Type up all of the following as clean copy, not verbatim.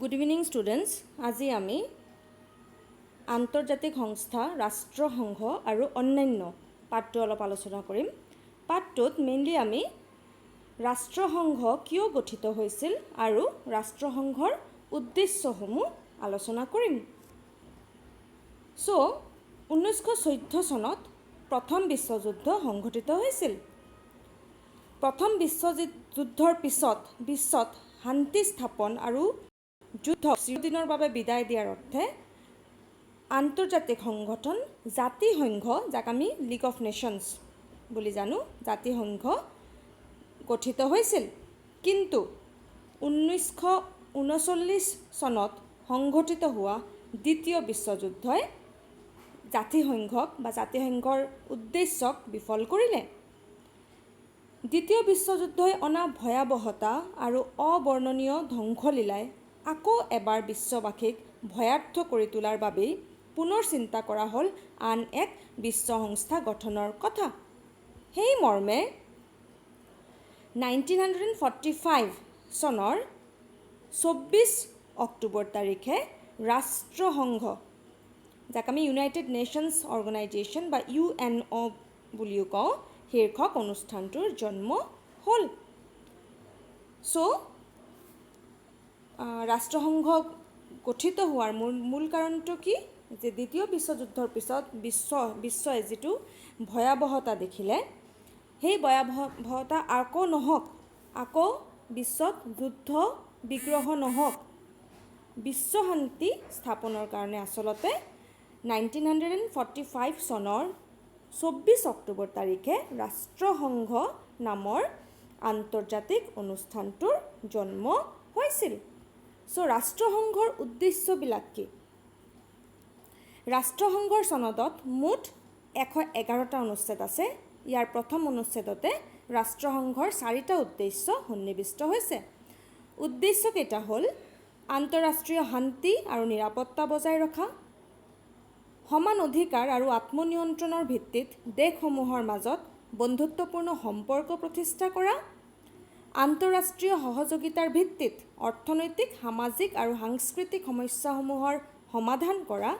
Good evening students. আজি আমি আন্তৰ্জাতিক সংস্থা ৰাষ্ট্ৰসংঘ আৰু অন্যান্য পাঠটো অলপ আলোচনা কৰিম। পাঠটোত মেইনলি আমি ৰাষ্ট্ৰসংঘ কিয় গঠিত হৈছিল আৰু ৰাষ্ট্ৰসংঘৰ উদ্দেশ্যসমূহ আলোচনা কৰিম। চ' 1914 চনত প্ৰথম বিশ্বযুদ্ধ সংঘটিত হৈছিল। প্ৰথম বিশ্বযুদ্ধৰ পিছত বিশ্বত শান্তি স্থাপন আৰু যুদ্ধ চিৰদিনৰ বাবে বিদায় দিয়াৰ অৰ্থে আন্তৰ্জাতিক সংগঠন জাতিসংঘ, যাক আমি লীগ অফ নেশ্যনছ বুলি জানো, জাতিসংঘ গঠিত হৈছিল। কিন্তু 1939 চনত সংঘটিত হোৱা দ্বিতীয় বিশ্বযুদ্ধই জাতিসংঘক বা জাতিসংঘৰ উদ্দেশ্যক বিফল কৰিলে। দ্বিতীয় বিশ্বযুদ্ধই অনা ভয়াৱহতা আৰু অবৰ্ণনীয় ধ্বংসলীলাই আকৌ এবাৰ বিশ্ববাসীক ভয়াৰ্থ কৰি তোলাৰ বাবেই পুনৰ চিন্তা কৰা হ'ল আন এক বিশ্ব সংস্থা গঠনৰ কথা। সেই মৰ্মে 1945 চনৰ 24 অক্টোবৰ তাৰিখে ৰাষ্ট্ৰসংঘ, যাক আমি ইউনাইটেড নেশ্যনছ অৰ্গেনাইজেশ্যন বা UNO বুলিও কওঁ, শীৰ্ষক অনুষ্ঠানটোৰ জন্ম হ'ল। চ' ৰাষ্ট্ৰসংঘ গঠিত হোৱাৰ মূল কাৰণটো কি? যে দ্বিতীয় বিশ্বযুদ্ধৰ পিছত বিশ্বই যিটো ভয়াৱহতা দেখিলে, সেই ভয়াৱহতা আকৌ নহওক, আকৌ বিশ্বত যুদ্ধ বিগ্ৰহ নহওক, বিশ্ব শান্তি স্থাপনৰ কাৰণে আচলতে 1945 চনৰ 24 অক্টোবৰ তাৰিখে ৰাষ্ট্ৰসংঘ নামৰ আন্তৰ্জাতিক অনুষ্ঠানটোৰ জন্ম হৈছিল। চ' ৰাষ্ট্ৰসংঘৰ উদ্দেশ্যবিলাক কি? ৰাষ্ট্ৰসংঘৰ চনদত মুঠ 111টা অনুচ্ছেদ আছে। ইয়াৰ প্ৰথম অনুচ্ছেদতে ৰাষ্ট্ৰসংঘৰ 4টা উদ্দেশ্য সন্নিৱিষ্ট হৈছে। উদ্দেশ্যকেইটা হ'ল আন্তঃৰাষ্ট্ৰীয় শান্তি আৰু নিৰাপত্তা বজাই ৰখা, সমান অধিকাৰ আৰু আত্মনিয়ন্ত্ৰণৰ ভিত্তিত দেশসমূহৰ মাজত বন্ধুত্বপূৰ্ণ সম্পৰ্ক প্ৰতিষ্ঠা কৰা, আন্তঃৰাষ্ট্ৰীয় সহযোগিতাৰ ভিত্তিত অৰ্থনৈতিক, সামাজিক আৰু সাংস্কৃতিক সমস্যাসমূহৰ সমাধান কৰা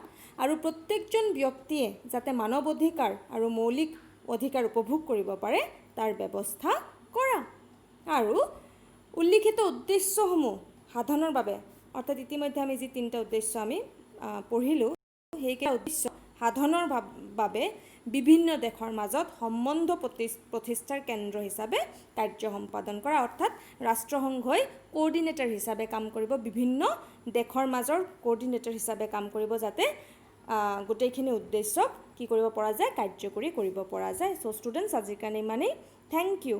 আৰু প্ৰত্যেকজন ব্যক্তিয়ে যাতে মানৱ অধিকাৰ আৰু মৌলিক অধিকাৰ উপভোগ কৰিব পাৰে তাৰ ব্যৱস্থা কৰা। আৰু উল্লিখিত উদ্দেশ্যসমূহ সাধনৰ বাবে, অৰ্থাৎ ইতিমধ্যে আমি যি 3টা উদ্দেশ্য আমি পঢ়িলোঁ, সেইকেইটা উদ্দেশ্য সাধনৰ বাবে বিভিন্ন দেশৰ মাজত সম্বন্ধ প্ৰতিষ্ঠাৰ কেন্দ্ৰ হিচাপে কাৰ্য সম্পাদন কৰা, অৰ্থাৎ ৰাষ্ট্ৰসংঘই কোঅৰ্ডিনেটৰ হিচাপে কাম কৰিব, বিভিন্ন দেশৰ মাজৰ কোঅৰ্ডিনেটৰ হিচাপে কাম কৰিব, যাতে গোটেইখিনি উদ্দেশ্যক কি কৰিব পৰা যায়, কাৰ্যকৰী কৰিব পৰা যায়। চ' ষ্টুডেণ্টছ, আজিৰ কাৰণে ইমানেই। Thank U.